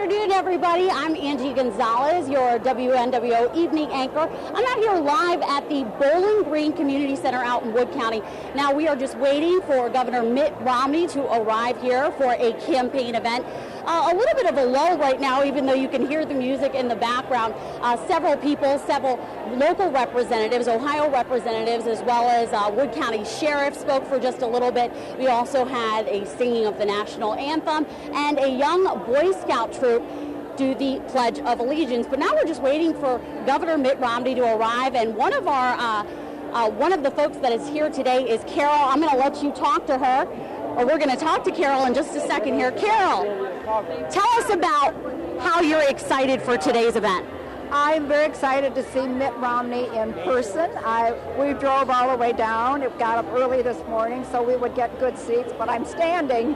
afternoon, everybody. I'm Angie Gonzalez, your WNWO evening anchor. I'm out here live at the Bowling Green Community Center out in Wood County. Now, we are just waiting for Governor Mitt Romney to arrive here for a campaign event. A little bit of a lull right now, even though you can hear the music in the background. Several people, several local representatives, Ohio representatives, as well as Wood County Sheriff spoke for just a little bit. We also had a singing of the national anthem and a young Boy Scout troop do the Pledge of Allegiance. But now we're just waiting for Governor Mitt Romney to arrive, and one of the folks that is here today is Carol. I'm going to let you talk to her, or we're going to talk to Carol in just a second here. Carol, tell us about how you're excited for today's event. I'm very excited to see Mitt Romney in person. We drove all the way down. It got up early this morning so we would get good seats, but I'm standing.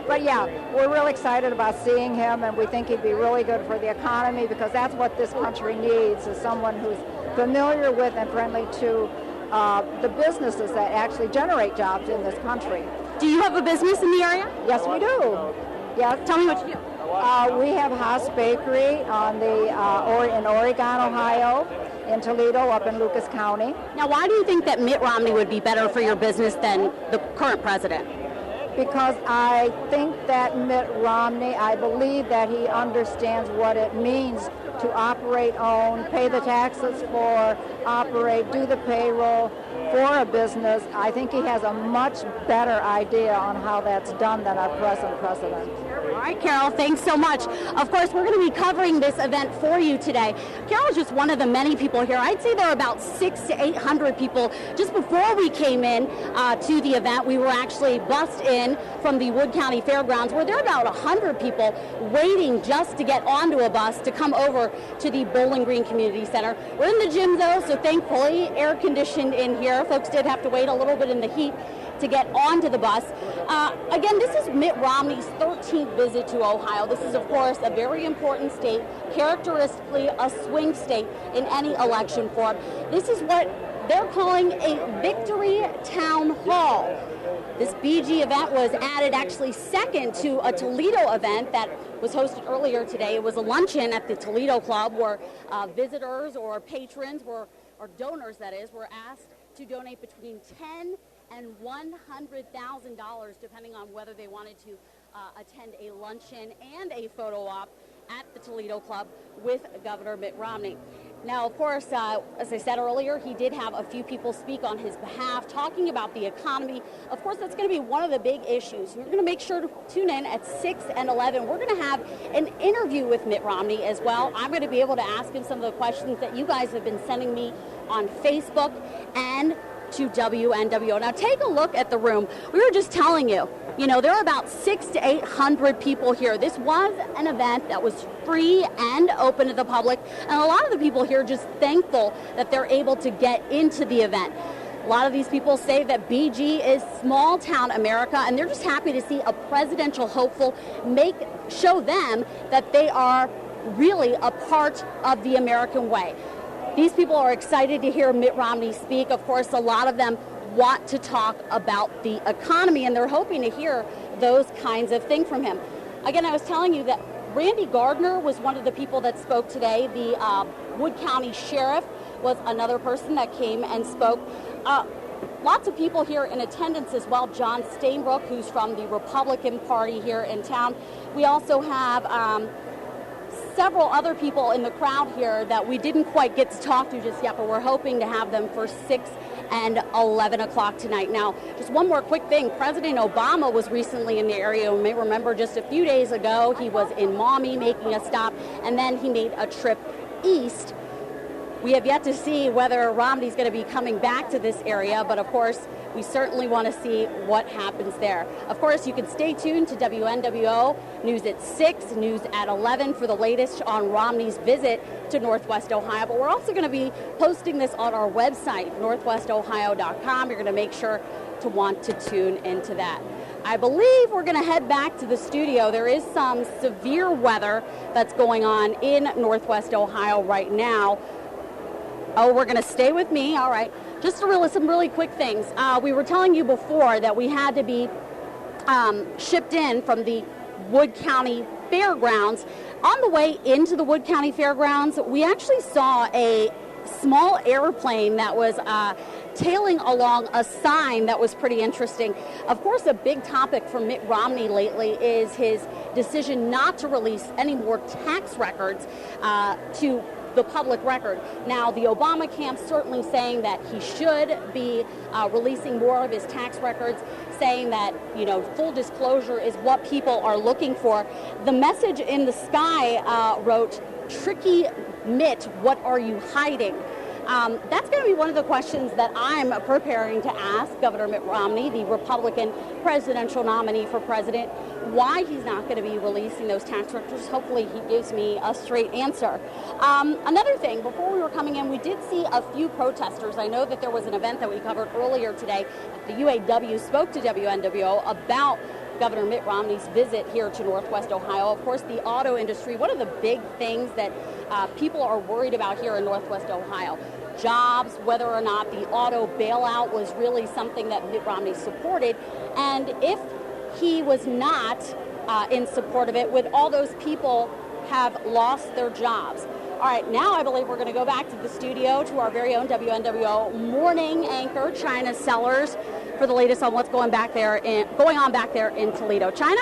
But yeah, we're really excited about seeing him, and we think he'd be really good for the economy, because that's what this country needs, is someone who's familiar with and friendly to the businesses that actually generate jobs in this country. Do you have a business in the area? Yes, we do. Yes. Tell me what you do. We have Haas Bakery in Oregon, Ohio, in Toledo, up in Lucas County. Now, why do you think that Mitt Romney would be better for your business than the current president? Because I think that Mitt Romney, I believe that he understands what it means to operate, own, pay the taxes for, operate, do the payroll for a business. I think he has a much better idea on how that's done than our present president. All right, Carol, thanks so much. Of course, we're going to be covering this event for you today. Carol's just one of the many people here. I'd say there are about 600 to 800 people. Just before we came in to the event, we were actually bussed in from the Wood County Fairgrounds, where there are about 100 people waiting just to get onto a bus to come over to the Bowling Green Community Center. We're in the gym, though, so thankfully air-conditioned in here. Folks did have to wait a little bit in the heat to get onto the bus. Again, this is Mitt Romney's 13th visit to Ohio. This is, of course, a very important state, characteristically a swing state in any election for him. This is what they're calling a victory town hall. This BG event was added actually second to a Toledo event that was hosted earlier today. It was a luncheon at the Toledo Club where visitors or patrons or donors, that is, were asked to donate between $10,000 and $100,000, depending on whether they wanted to attend a luncheon and a photo op at the Toledo Club with Governor Mitt Romney. Now, of course, as I said earlier, he did have a few people speak on his behalf, talking about the economy. Of course, that's going to be one of the big issues. We're going to make sure to tune in at 6 and 11. We're going to have an interview with Mitt Romney as well. I'm going to be able to ask him some of the questions that you guys have been sending me on Facebook and to WNWO. Now, take a look at the room. We were just telling you, there are about 600 to 800 people here. This was an event that was free and open to the public, and a lot of the people here are just thankful that they're able to get into the event. A lot of these people say that BG is small town America, and they're just happy to see a presidential hopeful show them that they are really a part of the American way. These people are excited to hear Mitt Romney speak. Of course, a lot of them want to talk about the economy, and they're hoping to hear those kinds of things from him. Again, I was telling you that Randy Gardner was one of the people that spoke today. The Wood County Sheriff was another person that came and spoke. Lots of people here in attendance as well. John Stainbrook, who's from the Republican Party here in town. We also have several other people in the crowd here that we didn't quite get to talk to just yet, but we're hoping to have them for 6 and 11 o'clock tonight. Now, just one more quick thing. President Obama was recently in the area. You may remember just a few days ago, he was in Maumee making a stop, and then he made a trip east. We have yet to see whether Romney's going to be coming back to this area, but of course, we certainly want to see what happens there. Of course, you can stay tuned to WNWO News at 6, News at 11 for the latest on Romney's visit to Northwest Ohio. But we're also going to be posting this on our website, northwestohio.com. You're going to make sure to want to tune into that. I believe we're going to head back to the studio. There is some severe weather that's going on in Northwest Ohio right now. Oh, we're going to stay with me. All right. Just some really quick things. We were telling you before that we had to be shipped in from the Wood County fairgrounds. On the way into the Wood County Fairgrounds, we actually saw a small airplane that was tailing along a sign that was pretty interesting. Of course, a big topic for Mitt Romney lately is his decision not to release any more tax records to the public record. Now, the Obama camp certainly saying that he should be releasing more of his tax records, saying that, you know, full disclosure is what people are looking for. The message in the sky wrote, "Tricky Mitt, what are you hiding?" That's going to be one of the questions that I'm preparing to ask Governor Mitt Romney, the Republican presidential nominee for president, why he's not going to be releasing those tax records. Hopefully he gives me a straight answer. Another thing, before we were coming in, we did see a few protesters. I know that there was an event that we covered earlier today. The UAW spoke to WNWO about Governor Mitt Romney's visit here to Northwest Ohio. Of course, the auto industry, one of the big things that people are worried about here in Northwest Ohio. Jobs, whether or not the auto bailout was really something that Mitt Romney supported. And if he was not in support of it, would all those people have lost their jobs? All right, now I believe we're going to go back to the studio to our very own WNWO morning anchor, China Sellers, for the latest on what's going on back there in Toledo. China?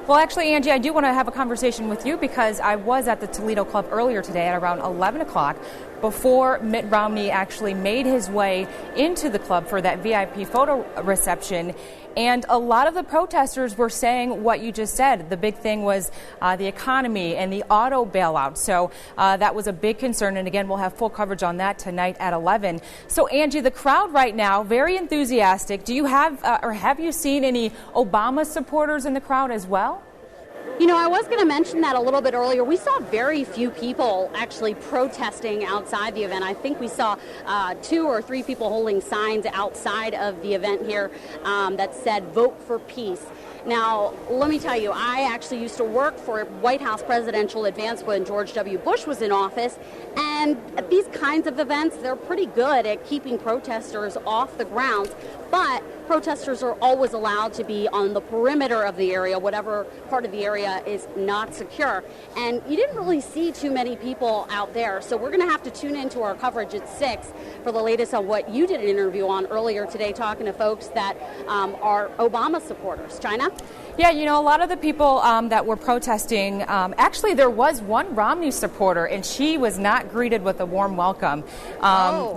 Well, actually, Angie, I do want to have a conversation with you because I was at the Toledo Club earlier today at around 11 o'clock before Mitt Romney actually made his way into the club for that VIP photo reception. And a lot of the protesters were saying what you just said. The big thing was the economy and the auto bailout. So that was a big concern. And again, we'll have full coverage on that tonight at 11. So, Angie, the crowd right now, very enthusiastic. Do you have or have you seen any Obama supporters in the crowd as well? You know, I was going to mention that a little bit earlier. We saw very few people actually protesting outside the event. I think we saw 2 or 3 people holding signs outside of the event here that said, "Vote for peace." Now, let me tell you, I actually used to work for White House presidential advance when George W. Bush was in office, and these kinds of events, they're pretty good at keeping protesters off the grounds, but protesters are always allowed to be on the perimeter of the area, whatever part of the area is not secure. And you didn't really see too many people out there, so we're going to have to tune into our coverage at 6 for the latest on what you did an interview on earlier today, talking to folks that are Obama supporters. China? Yeah, you know, a lot of the people that were protesting, actually there was one Romney supporter, and she was not greeted with a warm welcome.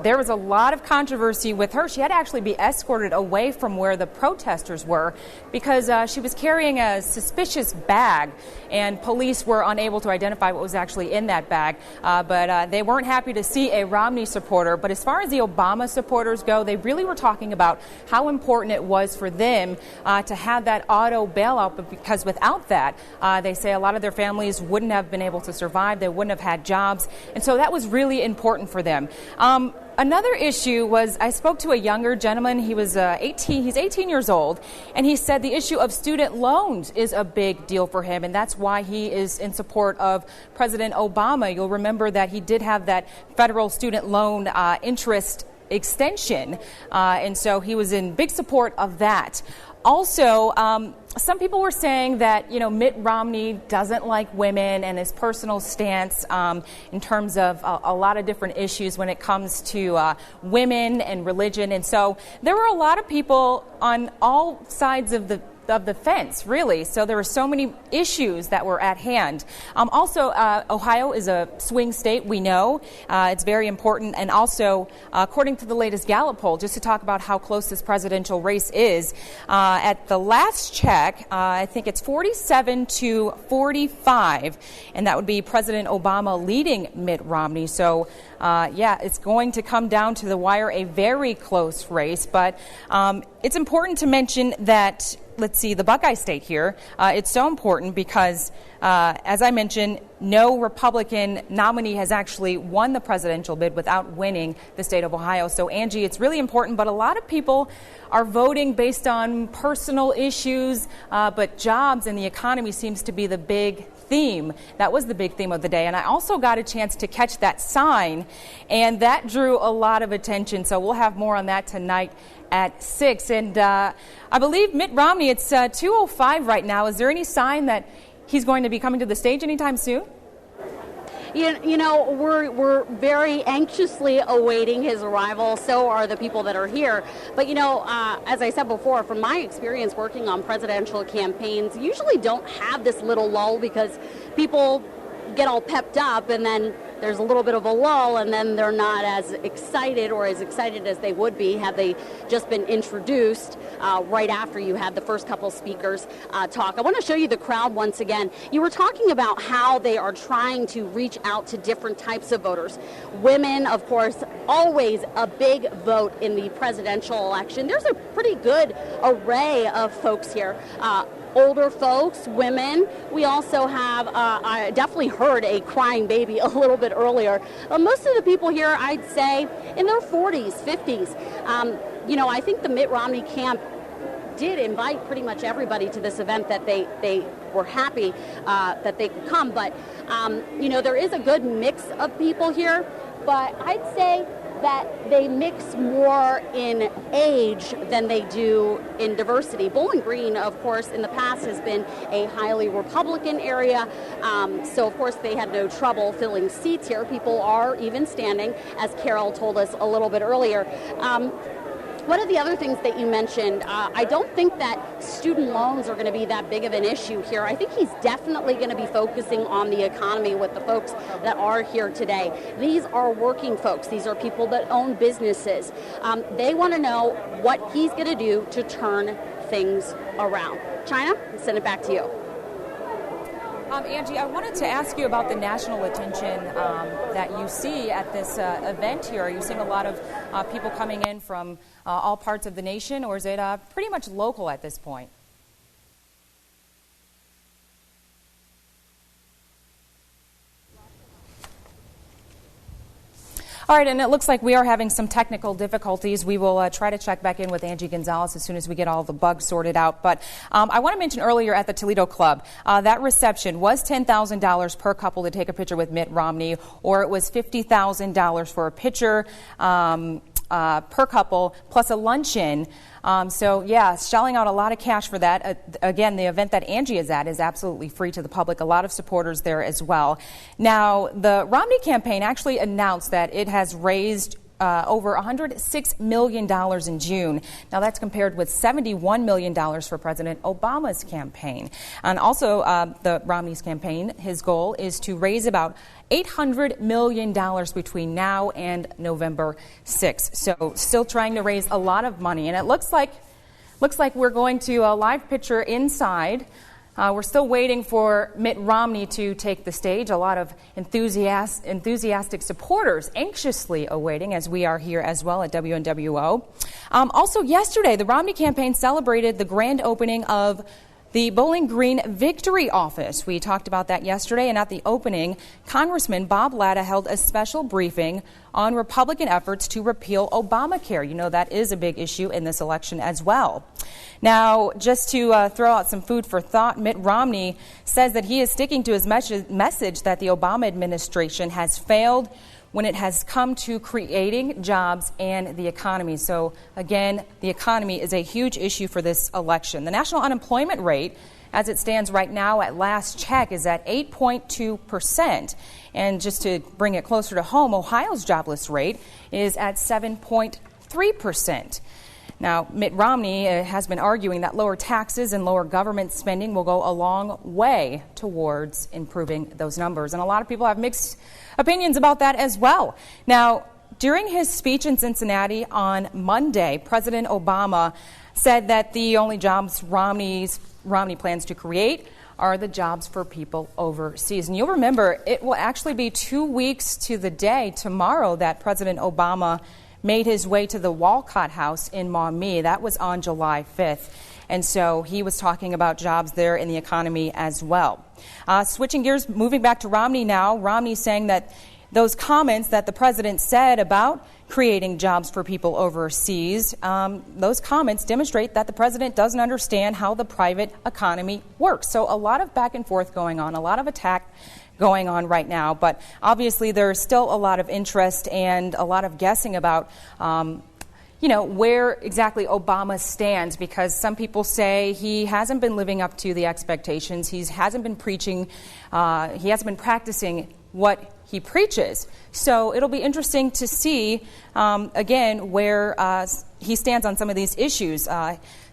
There was a lot of controversy with her. She had to actually be escorted away from where the protesters were because she was carrying a suspicious bag, and police were unable to identify what was actually in that bag. But they weren't happy to see a Romney supporter. But as far as the Obama supporters go, they really were talking about how important it was for them to have that auto bailout, but because without that, they say a lot of their families wouldn't have been able to survive. They wouldn't have had jobs. And so that was really important for them. Another issue was I spoke to a younger gentleman. He was 18. He's 18 years old, and he said the issue of student loans is a big deal for him, and that's why he is in support of President Obama. You'll remember that he did have that federal student loan interest extension, and so he was in big support of that. Also, some people were saying that, you know, Mitt Romney doesn't like women and his personal stance in terms of a lot of different issues when it comes to women and religion. And so there were a lot of people on all sides of the fence, really. So there were so many issues that were at hand. Also, Ohio is a swing state. We know it's very important. And also, according to the latest Gallup poll, just to talk about how close this presidential race is, at the last check, I think it's 47-45, and that would be President Obama leading Mitt Romney. So, yeah, it's going to come down to the wire, a very close race. But it's important to mention that, let's see, the Buckeye State here, it's so important because, as I mentioned, no Republican nominee has actually won the presidential bid without winning the state of Ohio. So, Angie, it's really important, but a lot of people are voting based on personal issues, but jobs and the economy seems to be the big theme. That was the big theme of the day. And I also got a chance to catch that sign, and that drew a lot of attention. So we'll have more on that tonight at 6. And I believe Mitt Romney, it's 2:05 right now. Is there any sign that he's going to be coming to the stage anytime soon? You know, we're very anxiously awaiting his arrival. So are the people that are here. But, you know, as I said before, from my experience working on presidential campaigns, you usually don't have this little lull because people get all pepped up and then there's a little bit of a lull and then they're not as excited or as excited as they would be had they just been introduced right after you had the first couple speakers talk. I want to show you the crowd once again. You were talking about how they are trying to reach out to different types of voters. Women, of course, always a big vote in the presidential election. There's a pretty good array of folks here. Older folks, women. We also have, I definitely heard a crying baby a little bit earlier. Most of the people here, I'd say, in their 40s, 50s. You know, I think the Mitt Romney camp did invite pretty much everybody to this event that they were happy that they could come. But, you know, there is a good mix of people here. But I'd say that they mix more in age than they do in diversity. Bowling Green, of course, in the past has been a highly Republican area, so of course they had no trouble filling seats here. People are even standing, as Carol told us a little bit earlier. One of the other things that you mentioned, I don't think that student loans are going to be that big of an issue here. I think he's definitely going to be focusing on the economy with the folks that are here today. These are working folks. These are people that own businesses. They want to know what he's going to do to turn things around. China, I'll send it back to you. Angie, I wanted to ask you about the national attention that you see at this event here. Are you seeing a lot of people coming in from all parts of the nation, or is it pretty much local at this point? All right, and it looks like we are having some technical difficulties. We will try to check back in with Angie Gonzalez as soon as we get all the bugs sorted out. But I want to mention earlier at the Toledo Club, that reception was $10,000 per couple to take a picture with Mitt Romney, or it was $50,000 for a picture per couple, plus a luncheon. So, yeah, shelling out a lot of cash for that. Again, the event that Angie is at is absolutely free to the public. A lot of supporters there as well. Now, the Romney campaign actually announced that it has raised over $106 million in June. Now, that's compared with $71 million for President Obama's campaign. And also, the Romney's campaign, his goal is to raise about $800 million between now and November 6th. So still trying to raise a lot of money. And it looks like we're going to a live picture inside. We're still waiting for Mitt Romney to take the stage. A lot of enthusiastic supporters anxiously awaiting, as we are here as well at WNWO. Also yesterday, the Romney campaign celebrated the grand opening of the Bowling Green Victory Office. We talked about that yesterday, and at the opening, Congressman Bob Latta held a special briefing on Republican efforts to repeal Obamacare. You know, that is a big issue in this election as well. Now, just to throw out some food for thought, Mitt Romney says that he is sticking to his message that the Obama administration has failed when it has come to creating jobs and the economy. So, again, the economy is a huge issue for this election. The national unemployment rate, as it stands right now at last check, is at 8.2%. And just to bring it closer to home, Ohio's jobless rate is at 7.3%. Now, Mitt Romney has been arguing that lower taxes and lower government spending will go a long way towards improving those numbers. And a lot of people have mixed opinions about that as well. Now, during his speech in Cincinnati on Monday, President Obama said that the only jobs Romney plans to create are the jobs for people overseas. And you'll remember, it will actually be 2 weeks to the day tomorrow that President Obama made his way to the Walcott House in Maumee. That was on July 5th. And so he was talking about jobs there in the economy as well. Switching gears, moving back to Romney now. Romney saying that those comments that the president said about creating jobs for people overseas, those comments demonstrate that the president doesn't understand how the private economy works. So a lot of back and forth going on, a lot of attack going on right now. But obviously there's still a lot of interest and a lot of guessing about where exactly Obama stands, because some people say he hasn't been living up to the expectations. He hasn't been preaching. He hasn't been practicing what he preaches. So it'll be interesting to see, again, where he stands on some of these issues.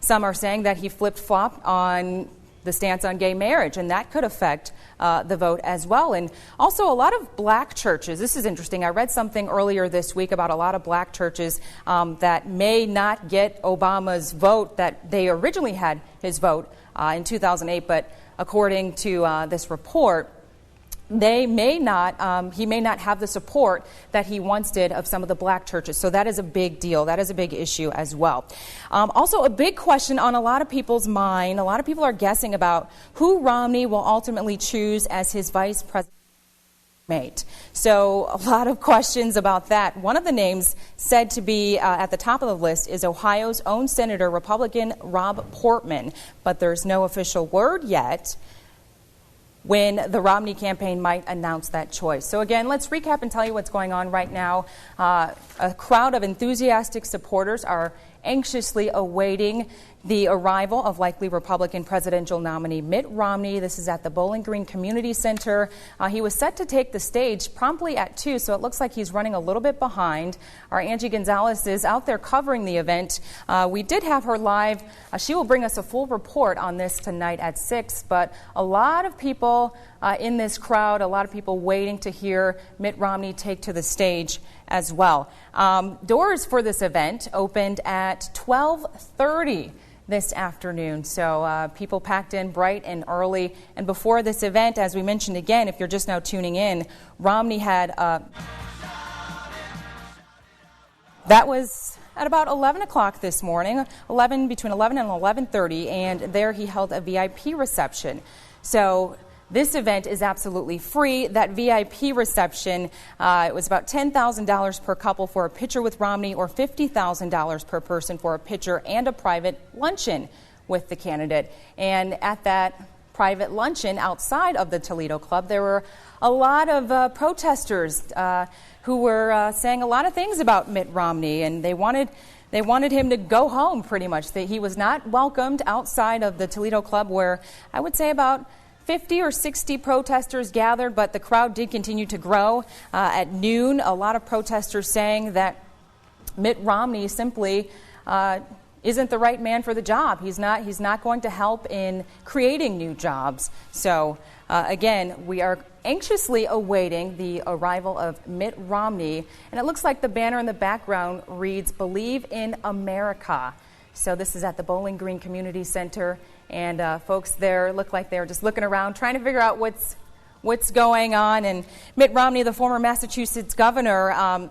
Some are saying that he flip-flopped on the stance on gay marriage, and that could affect the vote as well. And also a lot of black churches. This is interesting. I read something earlier this week about a lot of black churches that may not get Obama's vote, that they originally had his vote in 2008, but according to this report, he may not have the support that he once did of some of the black churches. So that is a big deal. That is a big issue as well. Also, a big question on a lot of people's mind. A lot of people are guessing about who Romney will ultimately choose as his vice president mate. So a lot of questions about that. One of the names said to be at the top of the list is Ohio's own Senator, Republican Rob Portman, but there's no official word yet when the Romney campaign might announce that choice. So again, let's recap and tell you what's going on right now. A crowd of enthusiastic supporters are anxiously awaiting the arrival of likely Republican presidential nominee Mitt Romney. This is at the Bowling Green Community Center. He was set to take the stage promptly at 2, so it looks like he's running a little bit behind. Our Angie Gonzalez is out there covering the event. We did have her live. She will bring us a full report on this tonight at 6, but a lot of people in this crowd, a lot of people waiting to hear Mitt Romney take to the stage as well. Doors for this event opened at 12:30 this afternoon. So people packed in bright and early. And before this event, as we mentioned again, if you're just now tuning in, Romney had that was at about 11 o'clock this morning, between 11 and 11:30, and there he held a VIP reception. So this event is absolutely free. That VIP reception, it was about $10,000 per couple for a picture with Romney, or $50,000 per person for a picture and a private luncheon with the candidate. And at that private luncheon outside of the Toledo Club, there were a lot of protesters who were saying a lot of things about Mitt Romney, and they wanted him to go home pretty much. He was not welcomed outside of the Toledo Club, where I would say about 50 or 60 protesters gathered, but the crowd did continue to grow. At noon, a lot of protesters saying that Mitt Romney simply isn't the right man for the job. He's not going to help in creating new jobs. So again, we are anxiously awaiting the arrival of Mitt Romney, and it looks like the banner in the background reads "Believe in America." So this is at the Bowling Green Community Center. And folks there look like they're just looking around, trying to figure out what's going on. And Mitt Romney, the former Massachusetts governor,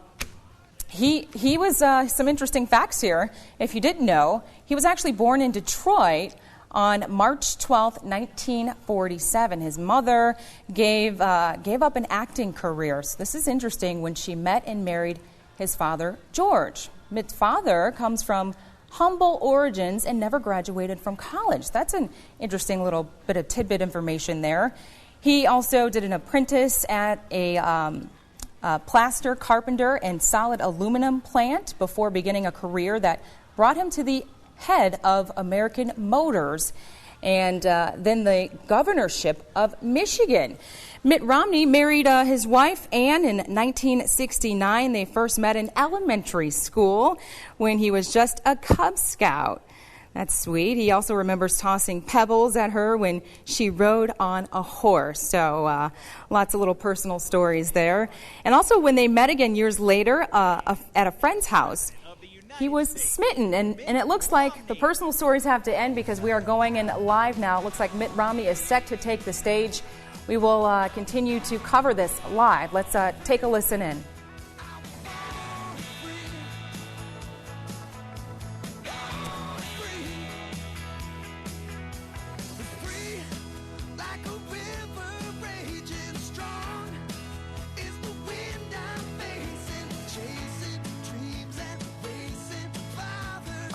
he was some interesting facts here. If you didn't know, he was actually born in Detroit on March 12th, 1947. His mother gave up an acting career. So this is interesting, when she met and married his father, George. Mitt's father comes from humble origins and never graduated from college. That's an interesting little bit of tidbit information there. He also did an apprentice at a plaster carpenter and solid aluminum plant before beginning a career that brought him to the head of American Motors and then the governorship of Michigan. Mitt Romney married his wife, Ann, in 1969. They first met in elementary school when he was just a Cub Scout. That's sweet. He also remembers tossing pebbles at her when she rode on a horse. So lots of little personal stories there. And also when they met again years later at a friend's house, he was smitten. And it looks like the personal stories have to end, because we are going in live now. It looks like Mitt Romney is set to take the stage. We will continue to cover this live. Let's take a listen in.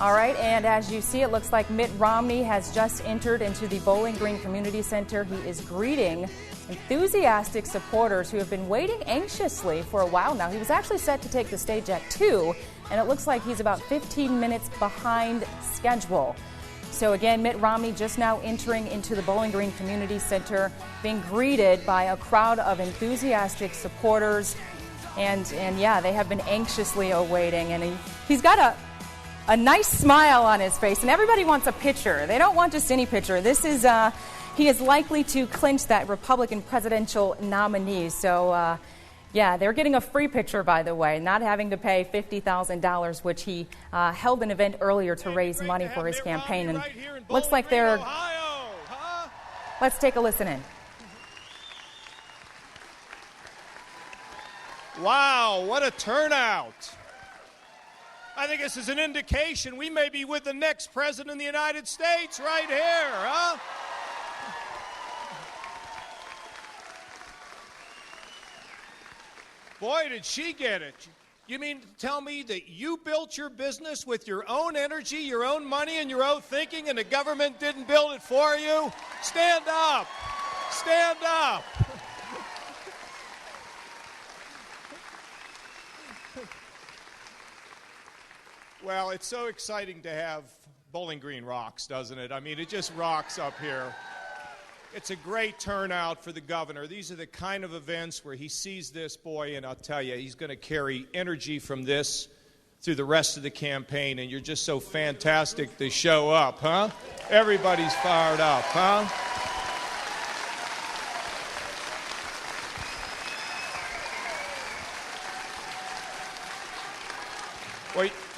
All right, and as you see, it looks like Mitt Romney has just entered into the Bowling Green Community Center. He is greeting enthusiastic supporters who have been waiting anxiously for a while now. He was actually set to take the stage at 2, and it looks like he's about 15 minutes behind schedule. So again, Mitt Romney just now entering into the Bowling Green Community Center, being greeted by a crowd of enthusiastic supporters. And yeah, they have been anxiously awaiting. And he's got a nice smile on his face, and everybody wants a picture. They don't want just any picture. This is he is likely to clinch that Republican presidential nominee. So yeah, they're getting a free picture, by the way, not having to pay $50,000, which he held an event earlier to raise money for his campaign. And looks like they're... Let's take a listen in. Wow, what a turnout. I think this is an indication we may be with the next president of the United States right here, huh? Boy, did she get it. You mean to tell me that you built your business with your own energy, your own money, and your own thinking, and the government didn't build it for you? Stand up. Stand up. Well, it's so exciting to have Bowling Green rocks, doesn't it? I mean, it just rocks up here. It's a great turnout for the governor. These are the kind of events where he sees this, boy, and I'll tell you, he's going to carry energy from this through the rest of the campaign, and you're just so fantastic to show up, huh? Everybody's fired up, huh?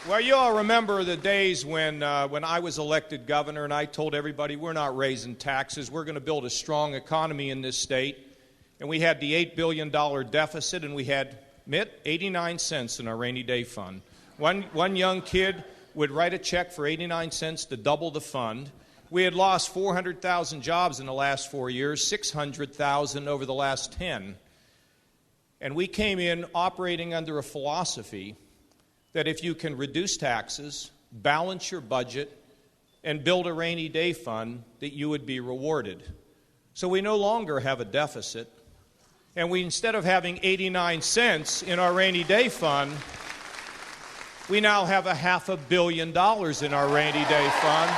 Well, you all remember the days when I was elected governor and I told everybody we're not raising taxes. We're going to build a strong economy in this state. And we had the $8 billion deficit, and we had, Mitt, 89 cents in our rainy day fund. One young kid would write a check for 89 cents to double the fund. We had lost 400,000 jobs in the last 4 years, 600,000 over the last 10. And we came in operating under a philosophy that if you can reduce taxes, balance your budget, and build a rainy day fund, that you would be rewarded. So we no longer have a deficit, and we, instead of having 89 cents in our rainy day fund, we now have $500 million in our rainy day fund.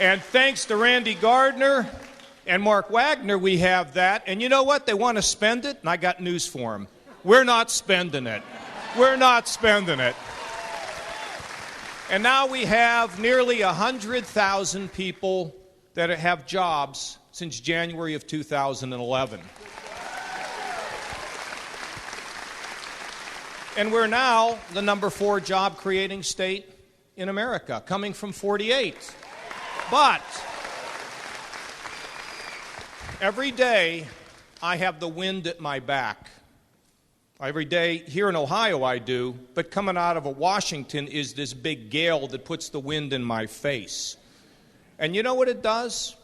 And thanks to Randy Gardner and Mark Wagner, we have that. And you know what? They want to spend it, and I got news for them. We're not spending it. We're not spending it. And now we have nearly 100,000 people that have jobs since January of 2011. And we're now the number 4 job-creating state in America, coming from 48. But every day, I have the wind at my back. Every day, here in Ohio I do, but coming out of Washington is this big gale that puts the wind in my face. And you know what it does?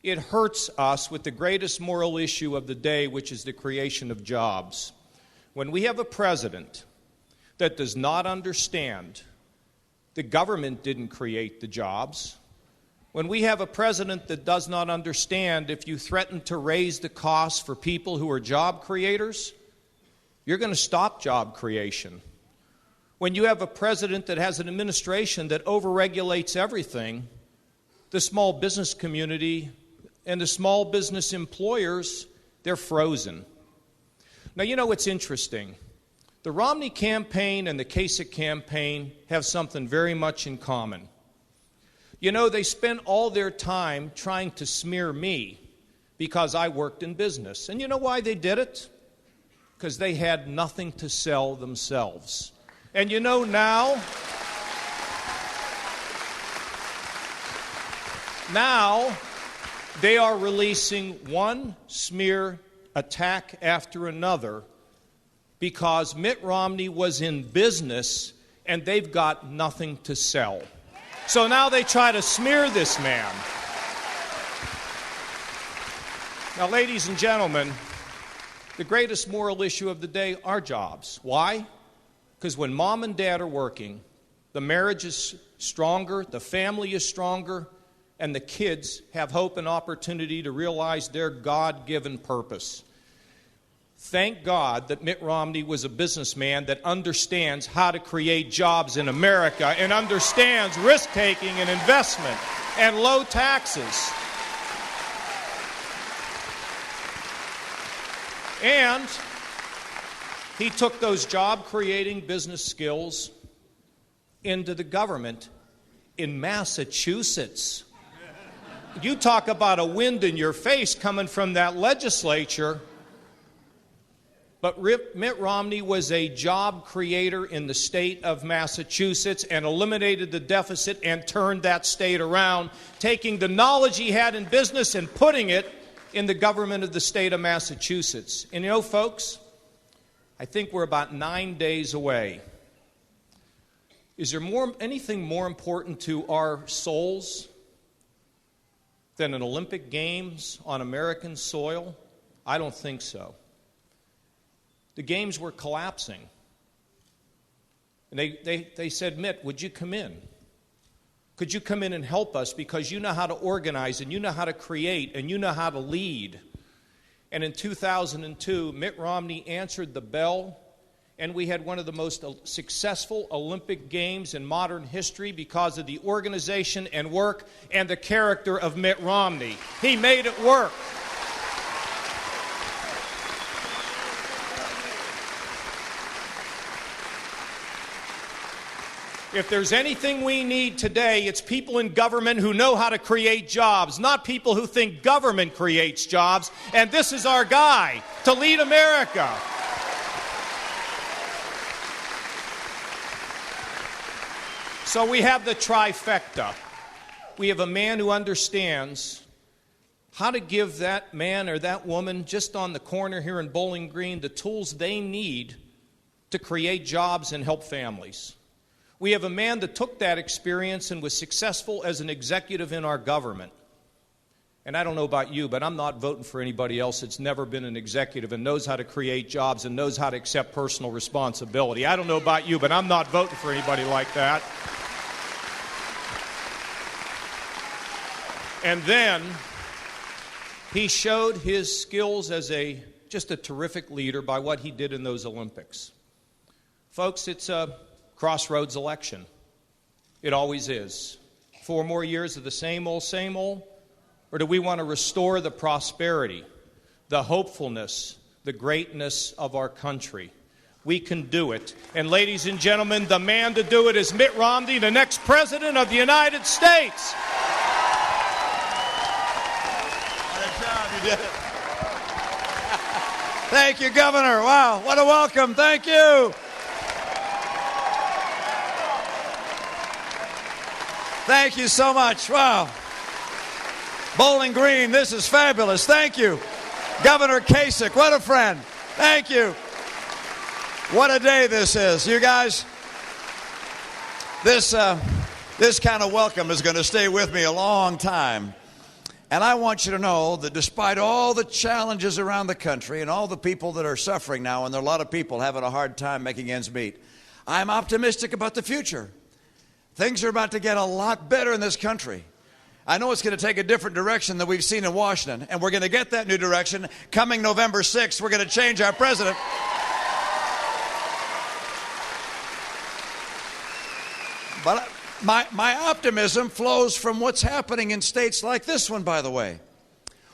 It hurts us with the greatest moral issue of the day, which is the creation of jobs. When we have a president that does not understand the government didn't create the jobs, when we have a president that does not understand if you threaten to raise the costs for people who are job creators, you're going to stop job creation. When you have a president that has an administration that overregulates everything, the small business community and the small business employers, they're frozen. Now, you know what's interesting? The Romney campaign and the Kasich campaign have something very much in common. You know, they spent all their time trying to smear me because I worked in business. And you know why they did it? Because they had nothing to sell themselves. And you know now they are releasing one smear attack after another because Mitt Romney was in business and they've got nothing to sell. So now they try to smear this man. Now, ladies and gentlemen, the greatest moral issue of the day are jobs. Why? Because when mom and dad are working the marriage is stronger, the family is stronger, and the kids have hope and opportunity to realize their God-given purpose. Thank God that Mitt Romney was a businessman that understands how to create jobs in America and understands risk-taking and investment and low taxes. And he took those job-creating business skills into the government in Massachusetts. You talk about a wind in your face coming from that legislature. But Mitt Romney was a job creator in the state of Massachusetts and eliminated the deficit and turned that state around, taking the knowledge he had in business and putting it in the government of the state of Massachusetts. And you know, folks, I think we're about 9 days away. Is there anything more important to our souls than an Olympic Games on American soil? I don't think so. The games were collapsing. And they said, Mitt, would you come in? Could you come in and help us, because you know how to organize and you know how to create and you know how to lead. And in 2002, Mitt Romney answered the bell, and we had one of the most successful Olympic Games in modern history because of the organization and work and the character of Mitt Romney. He made it work. If there's anything we need today, it's people in government who know how to create jobs, not people who think government creates jobs. And this is our guy to lead America. So we have the trifecta. We have a man who understands how to give that man or that woman just on the corner here in Bowling Green the tools they need to create jobs and help families. We have a man that took that experience and was successful as an executive in our government. And I don't know about you, but I'm not voting for anybody else that's never been an executive and knows how to create jobs and knows how to accept personal responsibility. I don't know about you, but I'm not voting for anybody like that. And then he showed his skills as just a terrific leader by what he did in those Olympics. Folks, it's a crossroads election. It always is. 4 more years of the same old, or do we want to restore the prosperity, the hopefulness, the greatness of our country? We can do it. And ladies and gentlemen, the man to do it is Mitt Romney, the next president of the United States. What a job, you did it. Thank you, Governor. Wow, what a welcome. Thank you. Thank you so much. Wow. Bowling Green, this is fabulous. Thank you. Governor Kasich, what a friend. Thank you. What a day this is. You guys, this kind of welcome is going to stay with me a long time. And I want you to know that despite all the challenges around the country and all the people that are suffering now, and there are a lot of people having a hard time making ends meet, I'm optimistic about the future. Things are about to get a lot better in this country. I know it's going to take a different direction than we've seen in Washington, and we're going to get that new direction. Coming November 6th, we're going to change our president. But my optimism flows from what's happening in states like this one, by the way,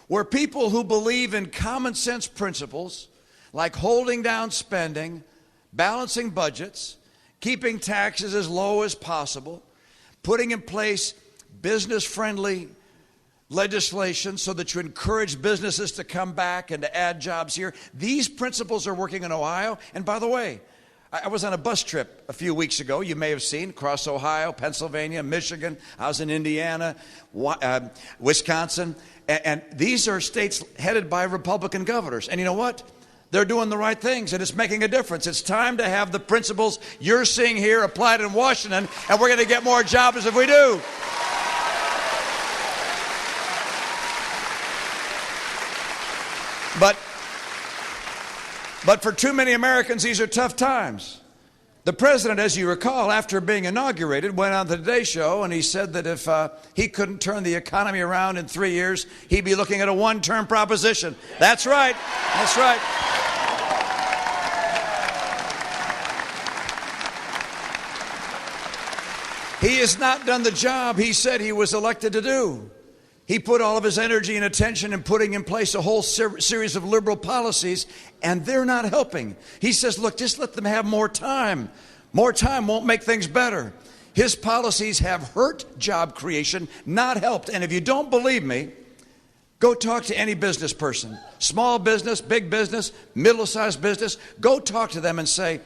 where people who believe in common sense principles, like holding down spending, balancing budgets, keeping taxes as low as possible, putting in place business-friendly legislation so that you encourage businesses to come back and to add jobs here. These principles are working in Ohio. And by the way, I was on a bus trip a few weeks ago, you may have seen, across Ohio, Pennsylvania, Michigan. I was in Indiana, Wisconsin. And these are states headed by Republican governors. And you know what? They're doing the right things, and it's making a difference. It's time to have the principles you're seeing here applied in Washington, and we're going to get more jobs if we do. But for too many Americans, these are tough times. The president, as you recall, after being inaugurated, went on the Today Show and he said that if he couldn't turn the economy around in 3 years, he'd be looking at a one-term proposition. That's right. That's right. He has not done the job he said he was elected to do. He put all of his energy and attention in putting in place a whole series of liberal policies, and they're not helping. He says, look, just let them have more time. More time won't make things better. His policies have hurt job creation, not helped. And if you don't believe me, go talk to any business person, small business, big business, middle-sized business. Go talk to them and say,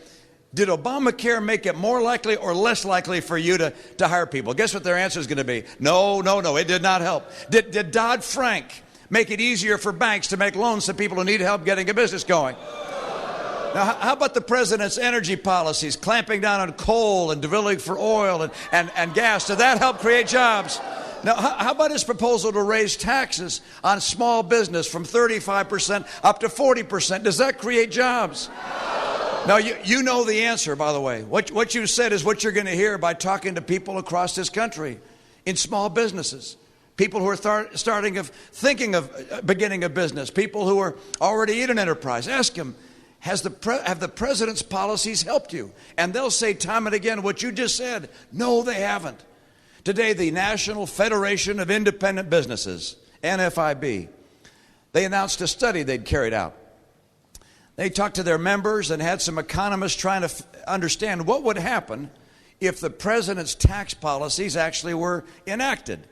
did Obamacare make it more likely or less likely for you to hire people? Guess what their answer is going to be? No, it did not help. Did Dodd-Frank make it easier for banks to make loans to people who need help getting a business going? Now, how about the president's energy policies, clamping down on coal and drilling for oil and gas? Did that help create jobs? Now, how about his proposal to raise taxes on small business from 35% up to 40%? Does that create jobs? Now, you know the answer, by the way. What you said is what you're going to hear by talking to people across this country in small businesses, people who are thinking of beginning a business, people who are already in an enterprise. Ask them, have the president's policies helped you? And they'll say time and again what you just said. No, they haven't. Today, the National Federation of Independent Businesses, NFIB, they announced a study they'd carried out. They talked to their members and had some economists trying to understand what would happen if the president's tax policies actually were enacted.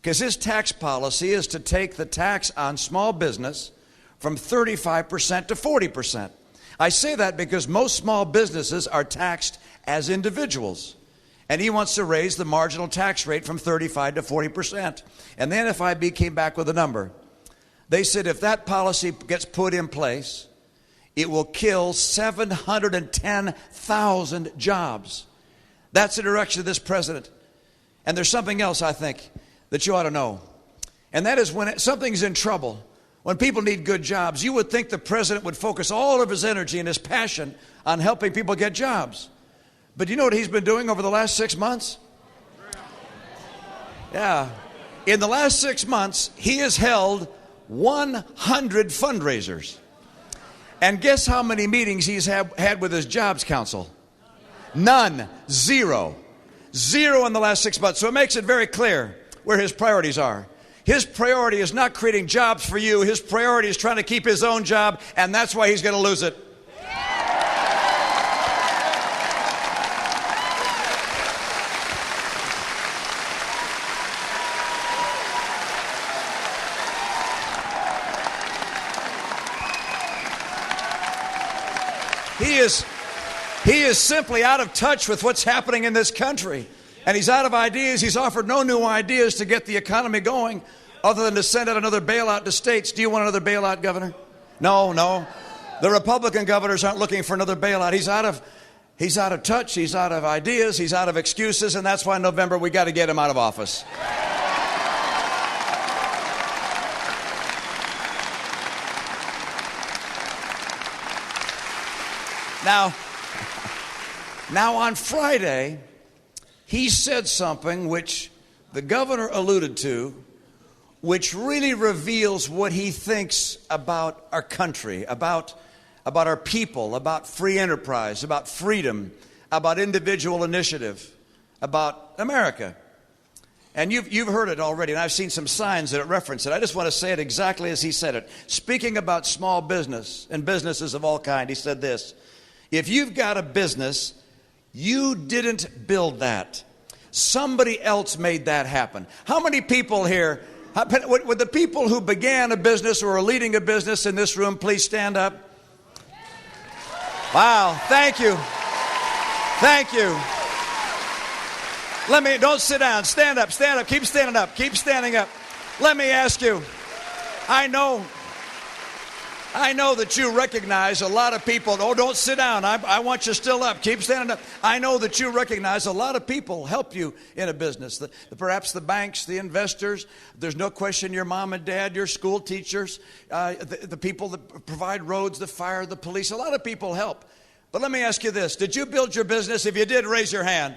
Because his tax policy is to take the tax on small business from 35% to 40%. I say that because most small businesses are taxed as individuals. And he wants to raise the marginal tax rate from 35 to 40%. And the NFIB came back with a number. They said if that policy gets put in place, it will kill 710,000 jobs. That's the direction of this president. And there's something else, I think, that you ought to know. And that is when something's in trouble, when people need good jobs, you would think the president would focus all of his energy and his passion on helping people get jobs. But you know what he's been doing over the last 6 months? Yeah. In the last 6 months, he has held 100 fundraisers. And guess how many meetings he's had with his jobs council? None. Zero. Zero in the last 6 months. So it makes it very clear where his priorities are. His priority is not creating jobs for you. His priority is trying to keep his own job, and that's why he's going to lose it. He is simply out of touch with what's happening in this country. And he's out of ideas. He's offered no new ideas to get the economy going other than to send out another bailout to states. Do you want another bailout, Governor? No. The Republican governors aren't looking for another bailout. He's out of touch. He's out of ideas. He's out of excuses. And that's why in November we got to get him out of office. Now on Friday, he said something which the governor alluded to, which really reveals what he thinks about our country, about our people, about free enterprise, about freedom, about individual initiative, about America. And you've heard it already, and I've seen some signs that reference it. I just want to say it exactly as he said it. Speaking about small business and businesses of all kind, he said this: if you've got a business, you didn't build that. Somebody else made that happen. How many people here, would the people who began a business or are leading a business in this room please stand up? Wow, thank you. Thank you. Don't sit down. Stand up, keep standing up, keep standing up. Let me ask you, I know that you recognize a lot of people. Oh, don't sit down. I want you still up. Keep standing up. I know that you recognize a lot of people help you in a business. Perhaps the banks, the investors. There's no question your mom and dad, your school teachers, the people that provide roads, the fire, the police. A lot of people help. But let me ask you this. Did you build your business? If you did, raise your hand.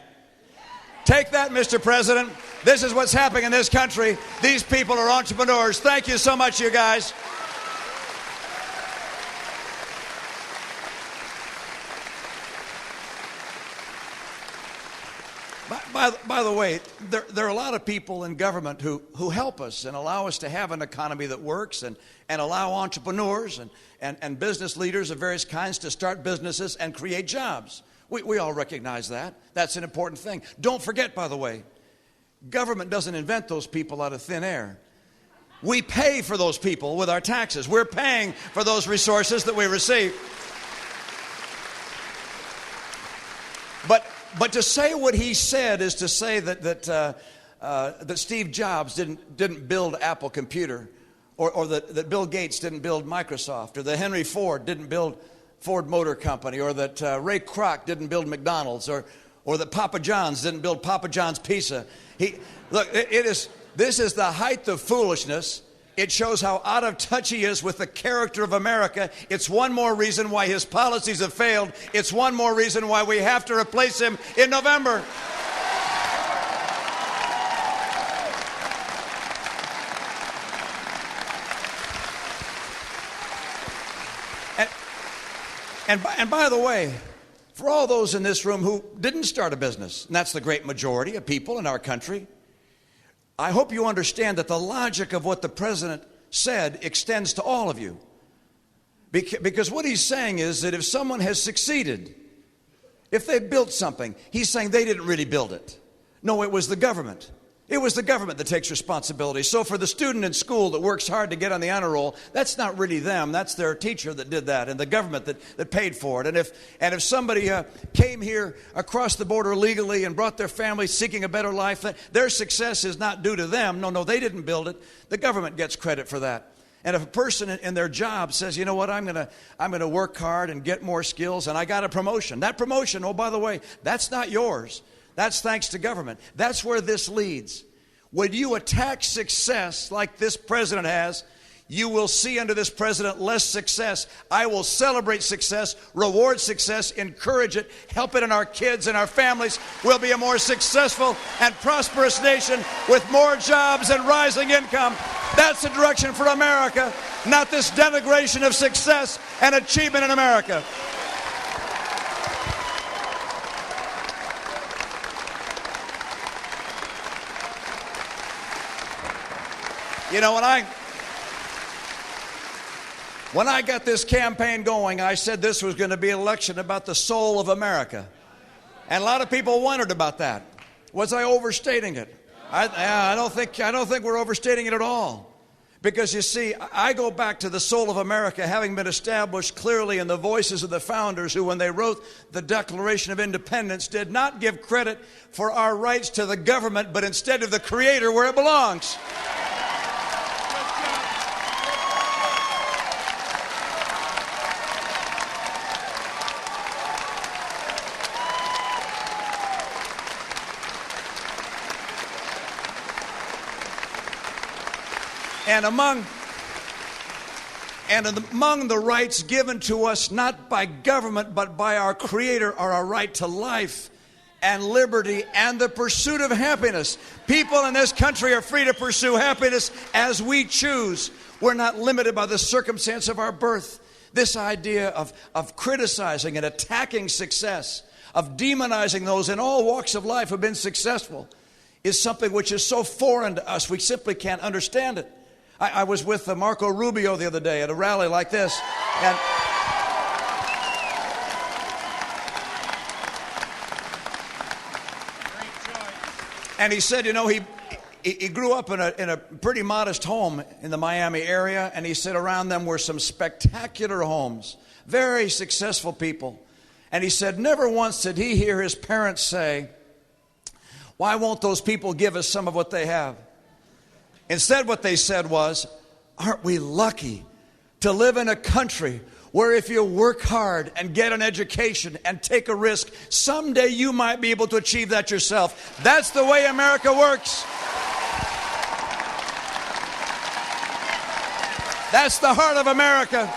Take that, Mr. President. This is what's happening in this country. These people are entrepreneurs. Thank you so much, you guys. By the way, there are a lot of people in government who help us and allow us to have an economy that works and allow entrepreneurs and business leaders of various kinds to start businesses and create jobs. We all recognize that. That's an important thing. Don't forget, by the way, government doesn't invent those people out of thin air. We pay for those people with our taxes. We're paying for those resources that we receive. But to say what he said is to say that Steve Jobs didn't build Apple Computer, or that Bill Gates didn't build Microsoft, or that Henry Ford didn't build Ford Motor Company, or that Ray Kroc didn't build McDonald's, or that Papa John's didn't build Papa John's Pizza. This is the height of foolishness. It shows how out of touch he is with the character of America. It's one more reason why his policies have failed. It's one more reason why we have to replace him in November. And by the way, for all those in this room who didn't start a business, and that's the great majority of people in our country, I hope you understand that the logic of what the president said extends to all of you. Because what he's saying is that if someone has succeeded, if they built something, he's saying they didn't really build it. No, it was the government. It was the government that takes responsibility. So for the student in school that works hard to get on the honor roll, that's not really them. That's their teacher that did that and the government that paid for it. And if somebody came here across the border legally and brought their family seeking a better life, their success is not due to them. No, they didn't build it. The government gets credit for that. And if a person in their job says, you know what, I'm gonna work hard and get more skills, and I got a promotion. That promotion, oh, by the way, that's not yours. That's thanks to government. That's where this leads. When you attack success like this president has, you will see under this president less success. I will celebrate success, reward success, encourage it, help it in our kids and our families. We'll be a more successful and prosperous nation with more jobs and rising income. That's the direction for America, not this denigration of success and achievement in America. You know, when I got this campaign going, I said this was going to be an election about the soul of America. And a lot of people wondered about that. Was I overstating it? I don't think we're overstating it at all. Because you see, I go back to the soul of America having been established clearly in the voices of the founders who, when they wrote the Declaration of Independence, did not give credit for our rights to the government, but instead to the Creator where it belongs. And among the rights given to us, not by government, but by our Creator, are our right to life and liberty and the pursuit of happiness. People in this country are free to pursue happiness as we choose. We're not limited by the circumstance of our birth. This idea of criticizing and attacking success, of demonizing those in all walks of life who have been successful, is something which is so foreign to us, we simply can't understand it. I was with Marco Rubio the other day at a rally like this, and he said, you know, he grew up in a pretty modest home in the Miami area, and he said around them were some spectacular homes, very successful people. And he said never once did he hear his parents say, why won't those people give us some of what they have? Instead, what they said was, aren't we lucky to live in a country where if you work hard and get an education and take a risk, someday you might be able to achieve that yourself. That's the way America works. That's the heart of America.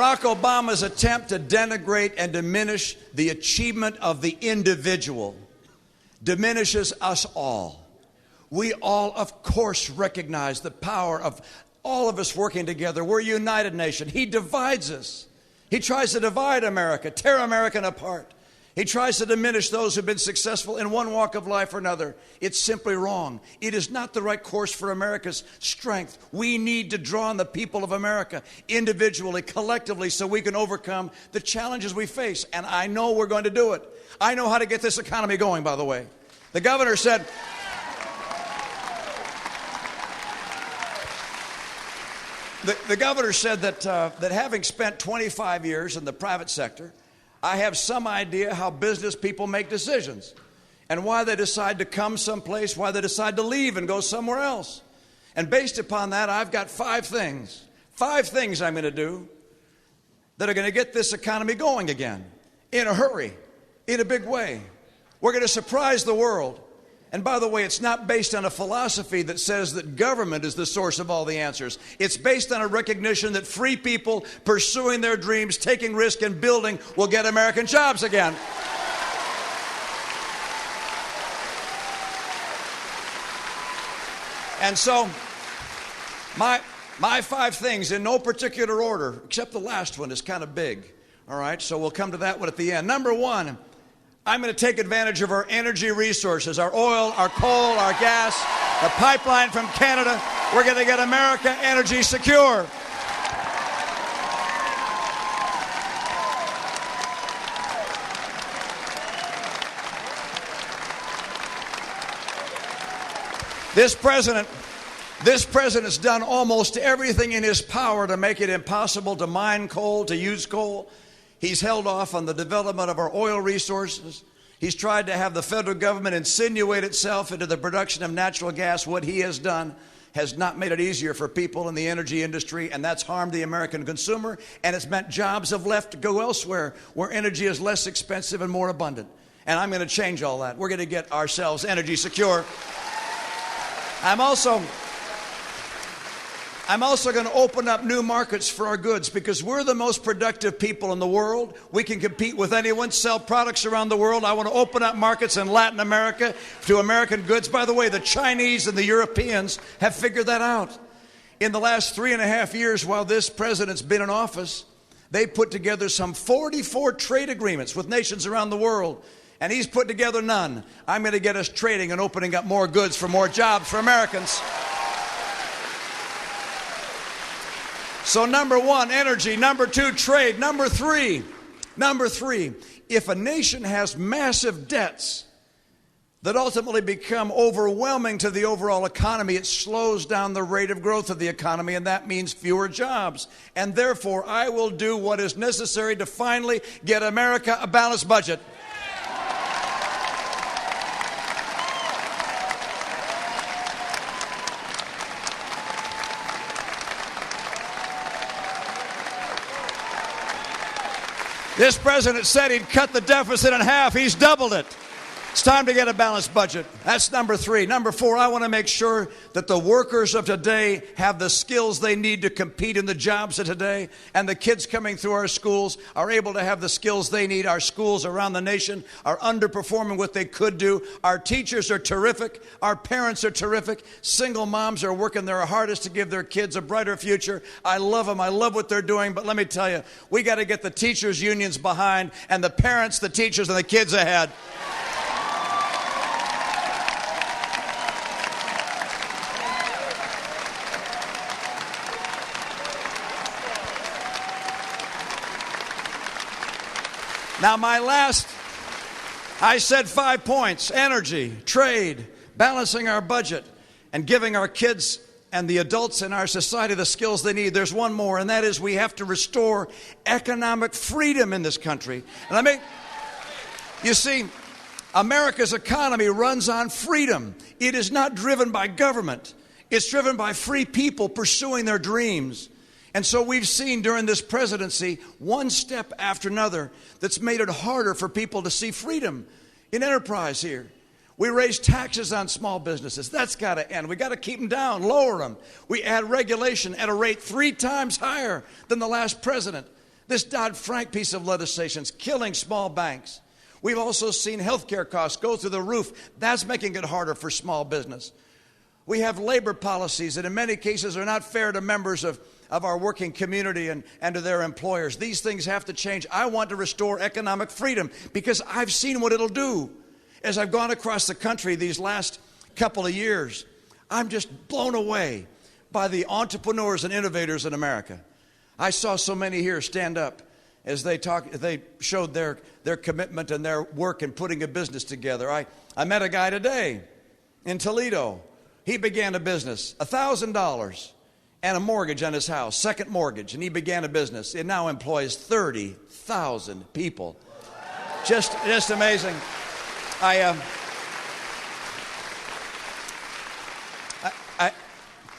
Barack Obama's attempt to denigrate and diminish the achievement of the individual diminishes us all. We all, of course, recognize the power of all of us working together. We're a united nation. He divides us. He tries to divide America, tear America apart. He tries to diminish those who've been successful in one walk of life or another. It's simply wrong. It is not the right course for America's strength. We need to draw on the people of America individually, collectively, so we can overcome the challenges we face. And I know we're going to do it. I know how to get this economy going, by the way. The governor said, the governor said that having spent 25 years in the private sector, I have some idea how business people make decisions and why they decide to come someplace, why they decide to leave and go somewhere else. And based upon that, I've got 5 things I'm going to do that are going to get this economy going again in a hurry, in a big way. We're going to surprise the world. And by the way, it's not based on a philosophy that says that government is the source of all the answers. It's based on a recognition that free people pursuing their dreams, taking risk, and building will get American jobs again. And so, my 5 things in no particular order, except the last one is kind of big. All right, so we'll come to that one at the end. Number 1, I'm going to take advantage of our energy resources, our oil, our coal, our gas, the pipeline from Canada. We're going to get America energy secure. This president's done almost everything in his power to make it impossible to mine coal, to use coal. He's held off on the development of our oil resources. He's tried to have the federal government insinuate itself into the production of natural gas. What he has done has not made it easier for people in the energy industry, and that's harmed the American consumer, and it's meant jobs have left to go elsewhere where energy is less expensive and more abundant. And I'm going to change all that. We're going to get ourselves energy secure. I'm also going to open up new markets for our goods because we're the most productive people in the world. We can compete with anyone, sell products around the world. I want to open up markets in Latin America to American goods. By the way, the Chinese and the Europeans have figured that out. In the last 3.5 years while this president's been in office, they put together some 44 trade agreements with nations around the world. And he's put together none. I'm going to get us trading and opening up more goods for more jobs for Americans. So number 1, energy. Number 2, trade. Number three, if a nation has massive debts that ultimately become overwhelming to the overall economy, it slows down the rate of growth of the economy, and that means fewer jobs. And therefore, I will do what is necessary to finally get America a balanced budget. This president said he'd cut the deficit in half. He's doubled it. It's time to get a balanced budget. That's number 3. Number 4, I want to make sure that the workers of today have the skills they need to compete in the jobs of today, and the kids coming through our schools are able to have the skills they need. Our schools around the nation are underperforming what they could do. Our teachers are terrific. Our parents are terrific. Single moms are working their hardest to give their kids a brighter future. I love them. I love what they're doing. But let me tell you, we got to get the teachers' unions behind and the parents, the teachers, and the kids ahead. Now, I said 5 points: energy, trade, balancing our budget, and giving our kids and the adults in our society the skills they need. There's one more, and that is we have to restore economic freedom in this country. And you see, America's economy runs on freedom. It is not driven by government. It's driven by free people pursuing their dreams. And so we've seen during this presidency one step after another that's made it harder for people to see freedom in enterprise here. We raise taxes on small businesses. That's got to end. We got to keep them down, lower them. We add regulation at a rate 3 times higher than the last president. This Dodd-Frank piece of legislation is killing small banks. We've also seen healthcare costs go through the roof. That's making it harder for small business. We have labor policies that in many cases are not fair to members of our working community and to their employers. These things have to change. I want to restore economic freedom because I've seen what it'll do. As I've gone across the country these last couple of years, I'm just blown away by the entrepreneurs and innovators in America. I saw so many here stand up as they showed their commitment and their work in putting a business together. I met a guy today in Toledo. He began a business, $1,000 and a mortgage on his house, second mortgage, and he began a business. It now employs 30,000 people. Just amazing.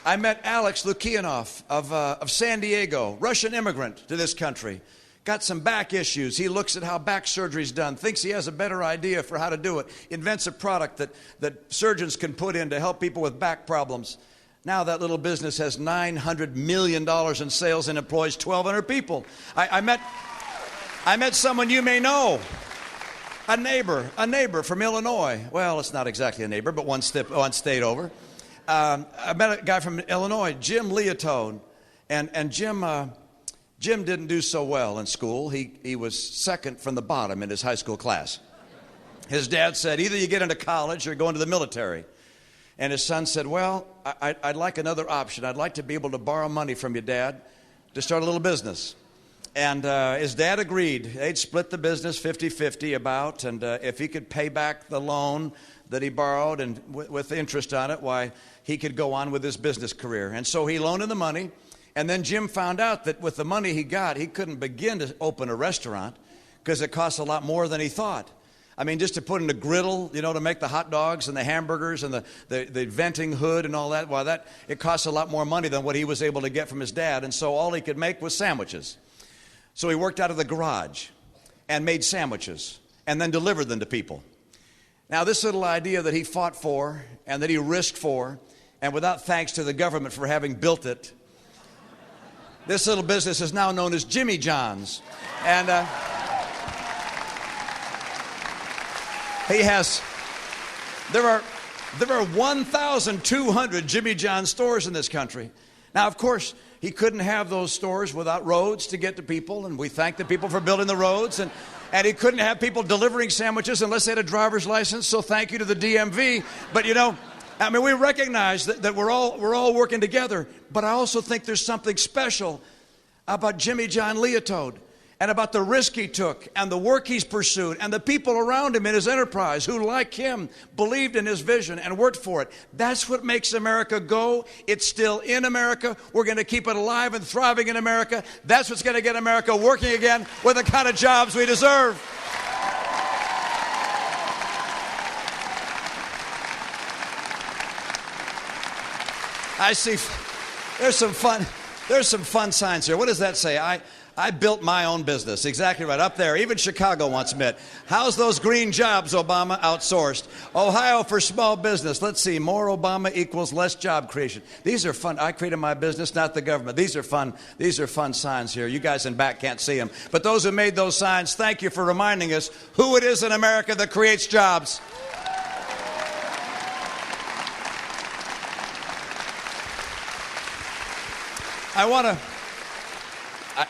I met Alex Lukianoff of San Diego, Russian immigrant to this country. Got some back issues. He looks at how back surgery is done, thinks he has a better idea for how to do it, invents a product that surgeons can put in to help people with back problems. Now that little business has $900 million in sales and employs 1,200 people. I met someone you may know, a neighbor from Illinois. Well, it's not exactly a neighbor, but one state over. I met a guy from Illinois, Jim Leotone, and Jim didn't do so well in school. He was second from the bottom in his high school class. His dad said, either you get into college or go into the military. And his son said, well, I'd like another option. I'd like to be able to borrow money from your dad to start a little business. And his dad agreed. They'd split the business 50-50 about, and if he could pay back the loan that he borrowed and with interest on it, why, he could go on with his business career. And so he loaned him the money. And then Jim found out that with the money he got, he couldn't begin to open a restaurant because it costs a lot more than he thought. I mean, just to put in a griddle, to make the hot dogs and the hamburgers and the venting hood and all that, it costs a lot more money than what he was able to get from his dad. And so all he could make was sandwiches. So he worked out of the garage and made sandwiches and then delivered them to people. Now, this little idea that he fought for and that he risked for, and without thanks to the government for having built it, this little business is now known as Jimmy John's. And there are 1,200 Jimmy John's stores in this country. Now, of course, he couldn't have those stores without roads to get to people, and we thank the people for building the roads. And he couldn't have people delivering sandwiches unless they had a driver's license, so thank you to the DMV. But, we recognize that we're all working together, but I also think there's something special about Jimmy John Leotode and about the risk he took and the work he's pursued and the people around him in his enterprise who, like him, believed in his vision and worked for it. That's what makes America go. It's still in America. We're going to keep it alive and thriving in America. That's what's going to get America working again with the kind of jobs we deserve. I see there's some fun signs here. What does that say? I built my own business. Exactly right. Up there. Even Chicago wants Mitt. How's those green jobs, Obama? Outsourced. Ohio for small business. Let's see. More Obama equals less job creation. These are fun. I created my business, not the government. These are fun signs here. You guys in back can't see them. But those who made those signs, thank you for reminding us who it is in America that creates jobs.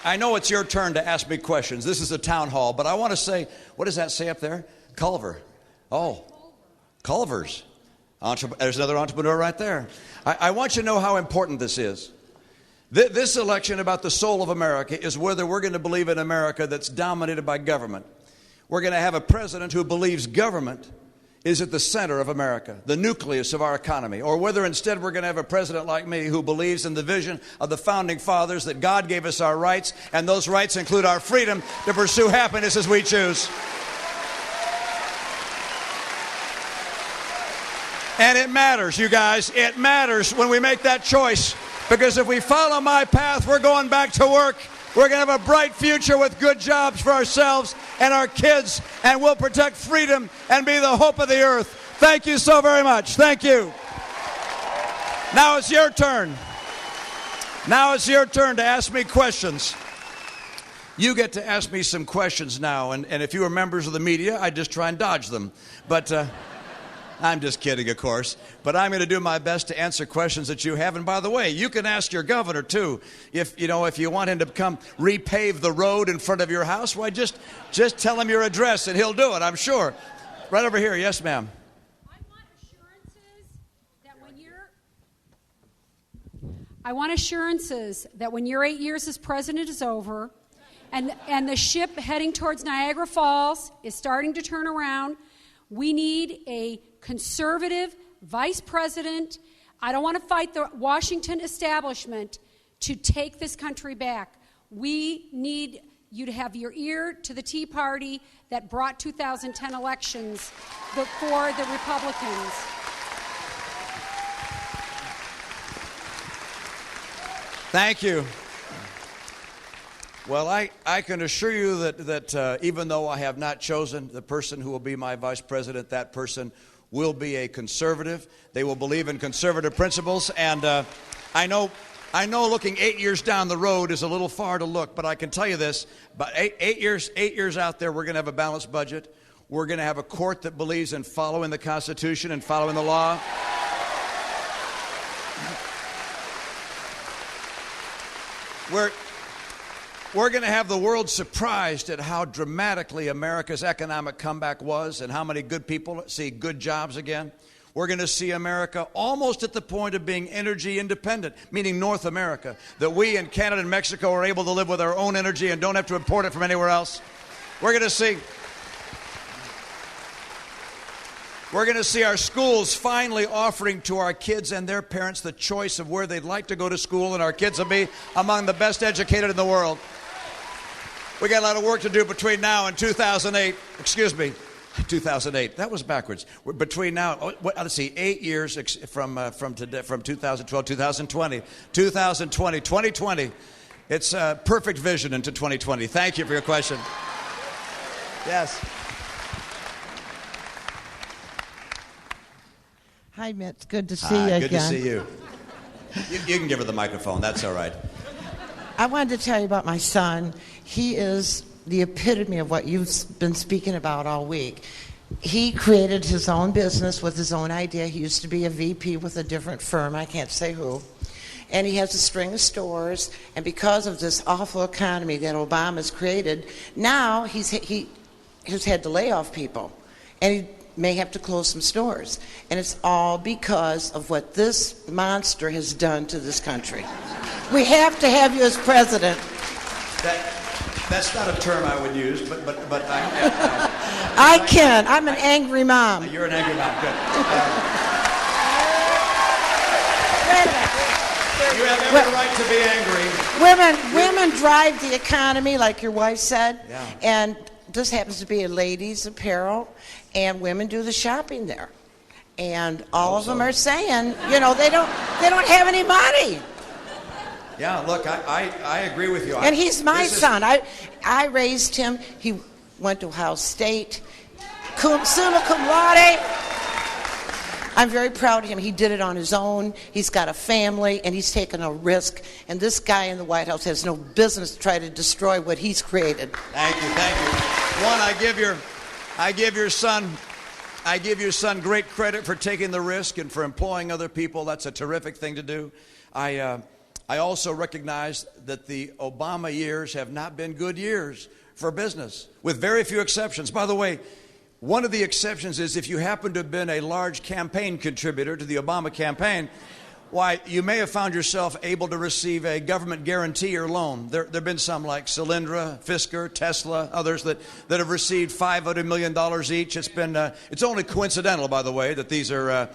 I know it's your turn to ask me questions. This is a town hall, but I want to say, what does that say up there? Culver. Oh, Culver's. There's another entrepreneur right there. I want you to know how important this is. This election about the soul of America is whether we're going to believe in America that's dominated by government. We're going to have a president who believes government is at the center of America, the nucleus of our economy, or whether instead we're going to have a president like me who believes in the vision of the founding fathers that God gave us our rights, and those rights include our freedom to pursue happiness as we choose. And it matters, you guys. It matters when we make that choice, because if we follow my path, we're going back to work. We're going to have a bright future with good jobs for ourselves and our kids, and we'll protect freedom and be the hope of the earth. Thank you so very much. Thank you. Now it's your turn. Now it's your turn to ask me questions. you get to ask me some questions now. And if you were members of the media, I'd just try and dodge them. But I'm just kidding, of course. But I'm going to do my best to answer questions that you have. And by the way, you can ask your governor, too. If you want him to come repave the road in front of your house, why, just tell him your address and he'll do it, I'm sure. Right over here. Yes, ma'am. I want assurances that when your 8 years as president is over and the ship heading towards Niagara Falls is starting to turn around, we need a conservative vice president. I don't want to fight the Washington establishment to take this country back. We need you to have your ear to the Tea Party that brought 2010 elections for the Republicans. Thank you. Well, I can assure you that even though I have not chosen the person who will be my vice president, that person will be a conservative. They will believe in conservative principles. And I know looking 8 years down the road is a little far to look, but I can tell you this. But eight years out there, we're going to have a balanced budget. We're going to have a court that believes in following the Constitution and following the law. We're going to have the world surprised at how dramatically America's economic comeback was and how many good people see good jobs again. We're going to see America almost at the point of being energy independent, meaning North America, that we in Canada and Mexico are able to live with our own energy and don't have to import it from anywhere else. We're going to see our schools finally offering to our kids and their parents the choice of where they'd like to go to school, and our kids will be among the best educated in the world. We got a lot of work to do between now and 2008. Excuse me, 2008. That was backwards. Between now, let's see, 8 years from 2012, 2020, 2020. It's a perfect vision into 2020. Thank you for your question. Yes. Hi, Mitt. It's good to see you again. Good to see you. You can give her the microphone. That's all right. I wanted to tell you about my son. He is the epitome of what you've been speaking about all week. He created his own business with his own idea. He used to be a VP with a different firm. I can't say who. And he has a string of stores. And because of this awful economy that Obama's created, now he has had to lay off people. And he may have to close some stores. And it's all because of what this monster has done to this country. We have to have you as president. That's not a term I would use, but I can. I'm an angry mom. You're an angry mom. Good. You have every right to be angry. Women drive the economy, like your wife said. Yeah. And this happens to be a ladies' apparel. And women do the shopping there, and all of them are saying, they don't have any money. Yeah, look, I agree with you. And he's my son. I raised him. He went to Ohio State, summa cum laude. I'm very proud of him. He did it on his own. He's got a family, and he's taken a risk. And this guy in the White House has no business to try to destroy what he's created. Thank you. One, I give your son great credit for taking the risk and for employing other people. That's a terrific thing to do. I also recognize that the Obama years have not been good years for business, with very few exceptions. By the way, one of the exceptions is if you happen to have been a large campaign contributor to the Obama campaign, why, you may have found yourself able to receive a government guarantee or loan. There have been some like Solyndra, Fisker, Tesla, others that have received $500 million each. It's only coincidental, by the way, that these are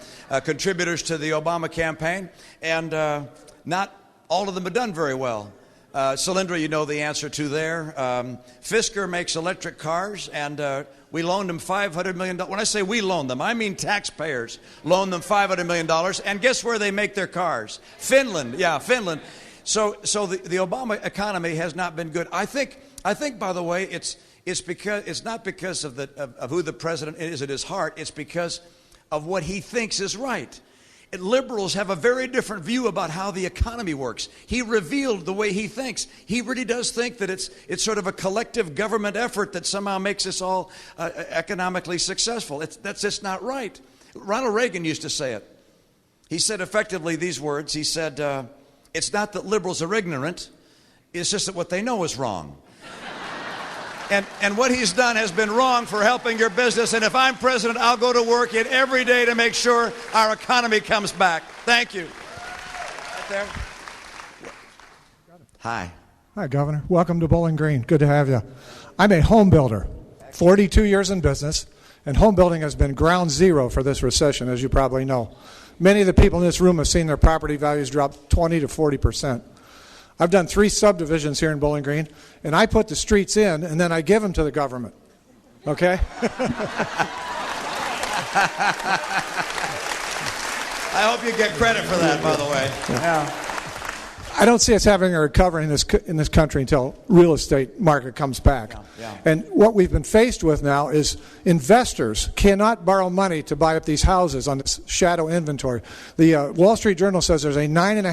contributors to the Obama campaign. And not all of them have done very well. Solyndra, you know the answer to there. Fisker makes electric cars, and we loaned them $500 million. When I say we loaned them, I mean taxpayers loaned them $500 million. And guess where they make their cars? Finland. Yeah, Finland. So the Obama economy has not been good. I think by the way, it's not because of who the president is at his heart. It's because of what he thinks is right. Liberals have a very different view about how the economy works. He revealed the way he thinks. He really does think that it's sort of a collective government effort that somehow makes us all economically successful. That's just not right. Ronald Reagan used to say it. He said effectively these words. He said, it's not that liberals are ignorant. It's just that what they know is wrong. And what he's done has been wrong for helping your business. And if I'm president, I'll go to work every day to make sure our economy comes back. Thank you. Right there. Hi. Hi, Governor. Welcome to Bowling Green. Good to have you. I'm a home builder, 42 years in business, and home building has been ground zero for this recession, as you probably know. Many of the people in this room have seen their property values drop 20 to 40%. I've done 3 subdivisions here in Bowling Green, and I put the streets in, and then I give them to the government. Okay? I hope you get credit for that, by the way. Yeah. I don't see us having a recovery in this country until real estate market comes back. Yeah. And what we've been faced with now is investors cannot borrow money to buy up these houses on this shadow inventory. The Wall Street Journal says there's a 9.5